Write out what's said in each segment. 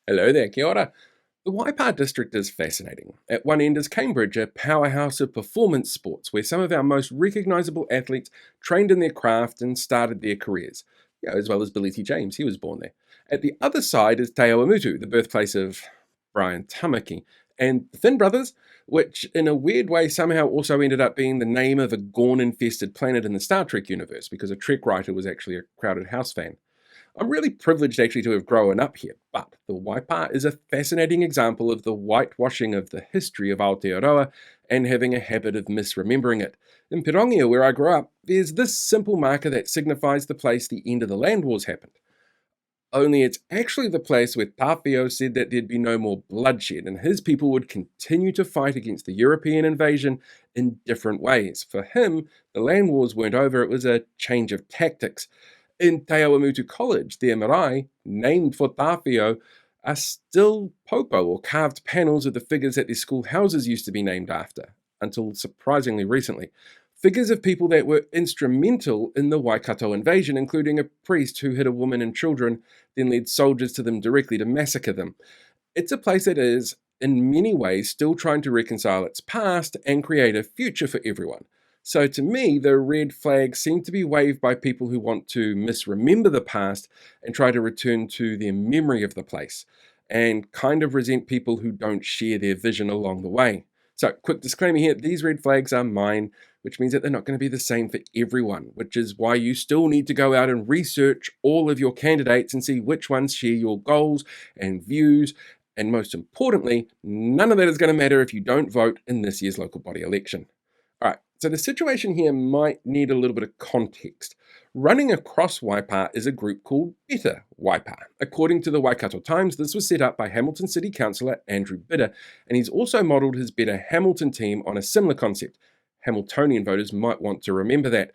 Hello there, kia ora. The Waipa district is fascinating. At one end is Cambridge, a powerhouse of performance sports where some of our most recognisable athletes trained in their craft and started their careers, as well as Billy T. James, he was born there. At the other side is Te Awamutu, the birthplace of Brian Tamaki, and the Finn brothers, which in a weird way somehow also ended up being the name of a Gorn-infested planet in the Star Trek universe because a Trek writer was actually a Crowded House fan. I'm really privileged actually to have grown up here, but the Waipa is a fascinating example of the whitewashing of the history of Aotearoa and having a habit of misremembering it. In Pirongia, where I grew up, there's this simple marker that signifies the place the end of the land wars happened. Only it's actually the place where Tawhio said that there'd be no more bloodshed and his people would continue to fight against the European invasion in different ways. For him, the land wars weren't over, it was a change of tactics. In Te Awamutu College, their marae, named for Tawhio, are still popo or carved panels of the figures that their school houses used to be named after, until surprisingly recently. Figures of people that were instrumental in the Waikato invasion, including a priest who hid a woman and children, then led soldiers to them directly to massacre them. It's a place that is, in many ways, still trying to reconcile its past and create a future for everyone. So to me, the red flags seem to be waved by people who want to misremember the past and try to return to their memory of the place, and kind of resent people who don't share their vision along the way. So, quick disclaimer here, these red flags are mine, which means that they're not going to be the same for everyone, which is why you still need to go out and research all of your candidates and see which ones share your goals and views. And most importantly, none of that is going to matter if you don't vote in this year's local body election. All right, so the situation here might need a little bit of context. Running across Waipa is a group called Better Waipa. According to the Waikato Times, this was set up by Hamilton City Councillor Andrew Bidder, and he's also modelled his Better Hamilton team on a similar concept. Hamiltonian voters might want to remember that.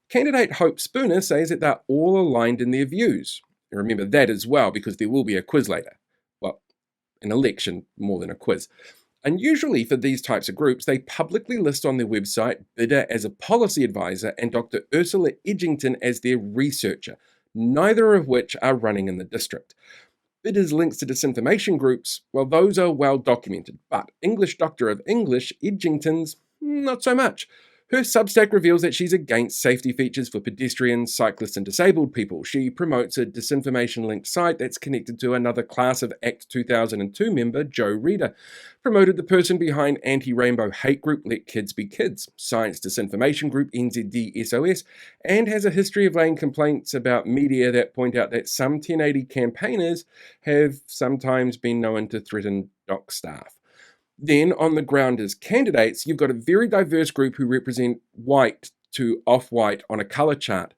Candidate Hope Spooner says that they're all aligned in their views. Remember that as well, because there will be a quiz later. Well, an election more than a quiz. Unusually for these types of groups, they publicly list on their website Bidder as a policy advisor and Dr. Ursula Edgington as their researcher, neither of which are running in the district. Bidder's links to disinformation groups, well, those are well documented, but English Doctor of English, Edgington's, not so much. Her Substack reveals that she's against safety features for pedestrians, cyclists, and disabled people. She promotes a disinformation-linked site that's connected to another class of Act 2002 member, Joe Reeder. Promoted the person behind anti-rainbow hate group Let Kids Be Kids, science disinformation group NZD-SOS, and has a history of laying complaints about media that point out that some 1080 campaigners have sometimes been known to threaten doc staff. Then, on the ground as candidates, you've got a very diverse group who represent white to off-white on a colour chart.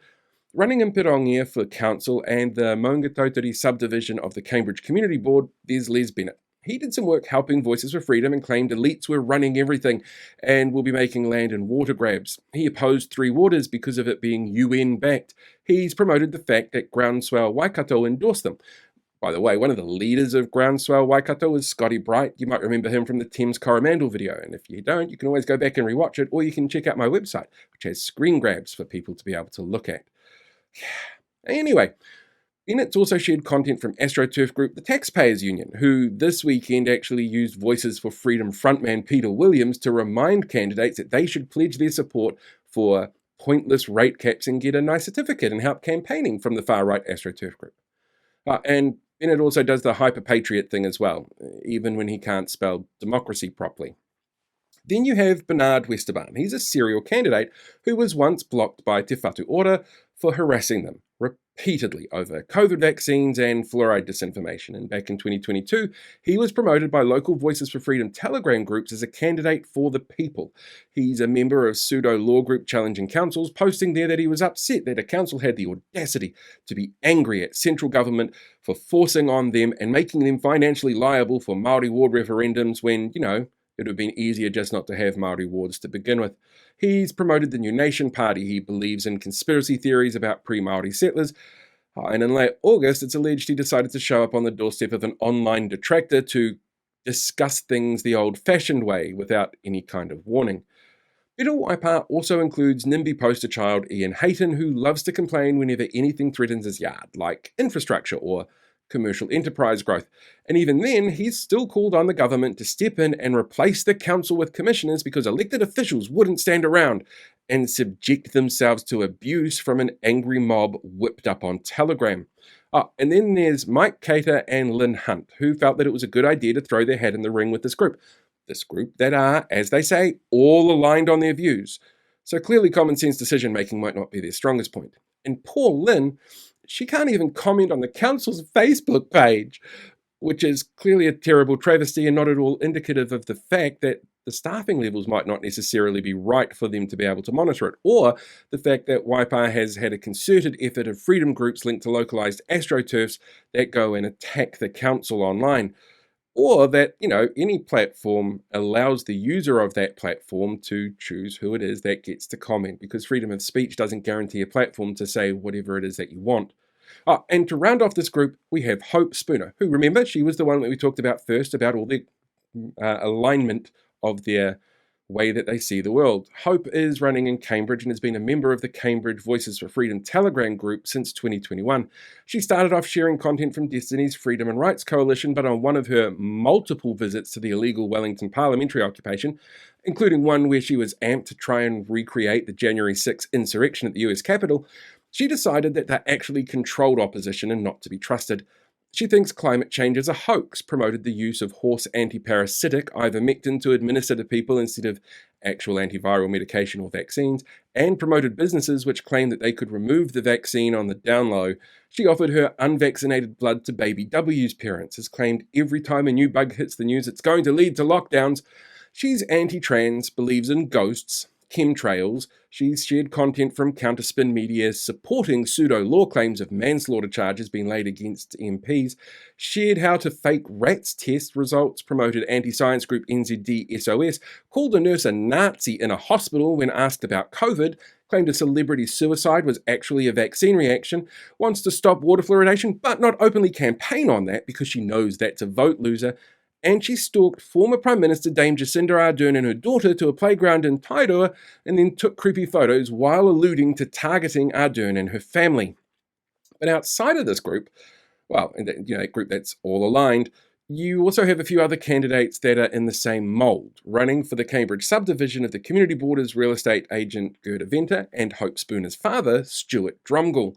Running in Pirongia for council and the Maungatautari subdivision of the Cambridge Community Board, there's Les Bennett. He did some work helping Voices for Freedom and claimed elites were running everything and will be making land and water grabs. He opposed Three Waters because of it being UN-backed. He's promoted the fact that Groundswell Waikato endorsed them. By the way, one of the leaders of Groundswell Waikato is Scotty Bright. You might remember him from the Thames Coromandel video, and if you don't, you can always go back and rewatch it, or you can check out my website, which has screen grabs for people to be able to look at. Anyway, Bennett's also shared content from AstroTurf Group, the Taxpayers Union, who this weekend actually used Voices for Freedom frontman Peter Williams to remind candidates that they should pledge their support for pointless rate caps and get a nice certificate and help campaigning from the far-right AstroTurf Group. And Bennett also does the hyper-patriot thing as well, even when he can't spell democracy properly. Then you have Bernard Westerbarn. He's a serial candidate who was once blocked by Te Whatu Ora for harassing them repeatedly over COVID vaccines and fluoride disinformation. And back in 2022, he was promoted by local Voices for Freedom Telegram groups as a candidate for the people. He's a member of pseudo-law group Challenging Councils, posting there that he was upset that a council had the audacity to be angry at central government for forcing on them and making them financially liable for Māori ward referendums when, it would have been easier just not to have Māori wards to begin with. He's promoted the New Nation Party. He believes in conspiracy theories about pre-Māori settlers. And in late August, it's alleged he decided to show up on the doorstep of an online detractor to discuss things the old-fashioned way without any kind of warning. Better Waipa also includes NIMBY poster child Ian Hayton, who loves to complain whenever anything threatens his yard, like infrastructure or commercial enterprise growth. And even then, he's still called on the government to step in and replace the council with commissioners because elected officials wouldn't stand around and subject themselves to abuse from an angry mob whipped up on Telegram. Oh, and then there's Mike Cater and Lynn Hunt, who felt that it was a good idea to throw their hat in the ring with this group. This group that are, as they say, all aligned on their views. So clearly common sense decision making might not be their strongest point. And poor Lynn, she can't even comment on the council's Facebook page, which is clearly a terrible travesty and not at all indicative of the fact that the staffing levels might not necessarily be right for them to be able to monitor it, or the fact that Waipa has had a concerted effort of freedom groups linked to localised astroturfs that go and attack the council online. Or that, any platform allows the user of that platform to choose who it is that gets to comment, because freedom of speech doesn't guarantee a platform to say whatever it is that you want. Oh, and to round off this group, we have Hope Spooner, who, remember, she was the one that we talked about first, about all the alignment of their way that they see the world. Hope is running in Cambridge and has been a member of the Cambridge Voices for Freedom Telegram group since 2021. She started off sharing content from Destiny's Freedom and Rights Coalition, but on one of her multiple visits to the illegal Wellington Parliamentary occupation, including one where she was amped to try and recreate the January 6th insurrection at the US Capitol, she decided that they're actually controlled opposition and not to be trusted. She thinks climate change is a hoax, promoted the use of horse antiparasitic ivermectin to administer to people instead of actual antiviral medication or vaccines, and promoted businesses which claimed that they could remove the vaccine on the down low. She offered her unvaccinated blood to baby W's parents, has claimed every time a new bug hits the news it's going to lead to lockdowns. She's anti-trans, believes in ghosts, chemtrails. She's shared content from Counterspin Media supporting pseudo-law claims of manslaughter charges being laid against MPs, shared how to fake rats test results, promoted anti-science group NZD SOS, called a nurse a Nazi in a hospital when asked about COVID, claimed a celebrity suicide was actually a vaccine reaction, wants to stop water fluoridation but not openly campaign on that because she knows that's a vote loser, and she stalked former Prime Minister Dame Jacinda Ardern and her daughter to a playground in Tairua and then took creepy photos while alluding to targeting Ardern and her family. But outside of this group, a group that's all aligned, you also have a few other candidates that are in the same mould, running for the Cambridge subdivision of the Community Borders real estate agent Gerda Venter and Hope Spooner's father, Stuart Drumgoole.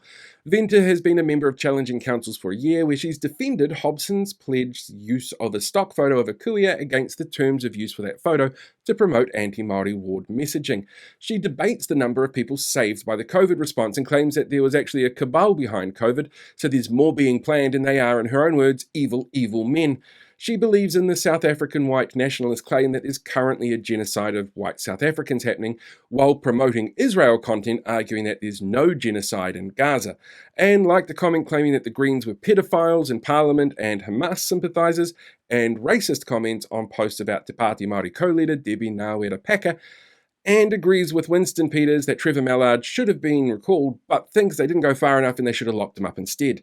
Venter has been a member of Challenging Councils for a year, where she's defended Hobson's pledged use of a stock photo of a kuia against the terms of use for that photo to promote anti-Māori ward messaging. She debates the number of people saved by the COVID response and claims that there was actually a cabal behind COVID, so there's more being planned and they are, in her own words, evil, evil men. She believes in the South African white nationalist claim that there's currently a genocide of white South Africans happening, while promoting Israel content arguing that there's no genocide in Gaza. And like the comment claiming that the Greens were pedophiles in Parliament and Hamas sympathisers, and racist comments on posts about Te Pāti Māori co-leader Debbie Ngāwera-Paka, and agrees with Winston Peters that Trevor Mallard should have been recalled, but thinks they didn't go far enough and they should have locked him up instead.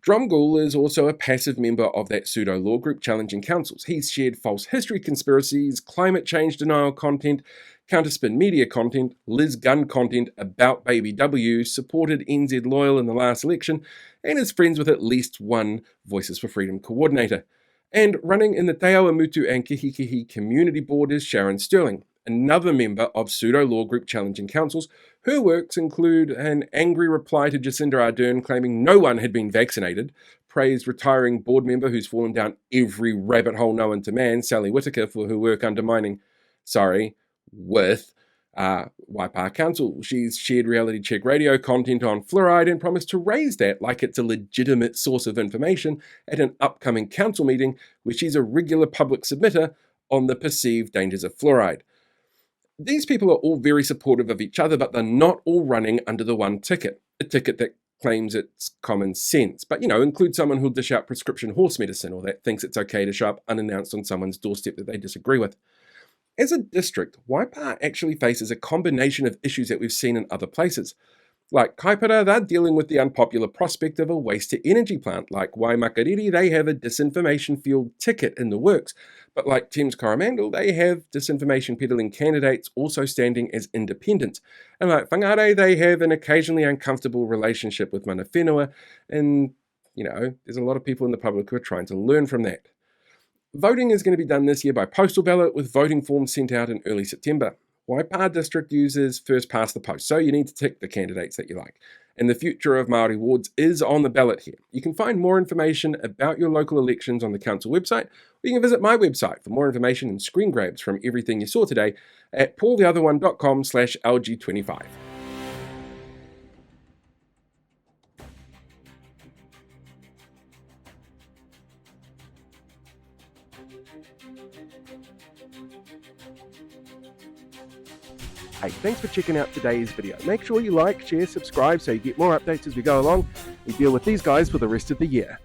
Drumgoole is also a passive member of that pseudo-law group Challenging Councils. He's shared false history conspiracies, climate change denial content, Counterspin Media content, Liz Gunn content about Baby W, supported NZ Loyal in the last election, and is friends with at least one Voices for Freedom coordinator. And running in the Te Awamutu and Kihikihi Community Board is Sharon Sterling, another member of pseudo-law group Challenging Councils. Her works include an angry reply to Jacinda Ardern claiming no one had been vaccinated, praised retiring board member who's fallen down every rabbit hole known to man, Sally Whittaker, for her work undermining, Waipa Council. She's shared reality check radio content on fluoride and promised to raise that like it's a legitimate source of information at an upcoming council meeting where she's a regular public submitter on the perceived dangers of fluoride. These people are all very supportive of each other, but they're not all running under the one ticket, a ticket that claims it's common sense, but, includes someone who'll dish out prescription horse medicine or that thinks it's okay to show up unannounced on someone's doorstep that they disagree with. As a district, Waipa actually faces a combination of issues that we've seen in other places. Like Kaipara, they're dealing with the unpopular prospect of a waste-to-energy plant. Like Waimakariri, they have a disinformation-fueled ticket in the works. But like Thames Coromandel, they have disinformation peddling candidates also standing as independents. And like Whangarei, they have an occasionally uncomfortable relationship with mana whenua. And there's a lot of people in the public who are trying to learn from that. Voting is going to be done this year by postal ballot, with voting forms sent out in early September. Waipa district uses first past the post, so you need to tick the candidates that you like. And the future of Māori wards is on the ballot here. You can find more information about your local elections on the council website, or you can visit my website for more information and screen grabs from everything you saw today at paultheotherone.com/LG25. Hey, thanks for checking out today's video. Make sure you like, share, subscribe so you get more updates as we go along and deal with these guys for the rest of the year.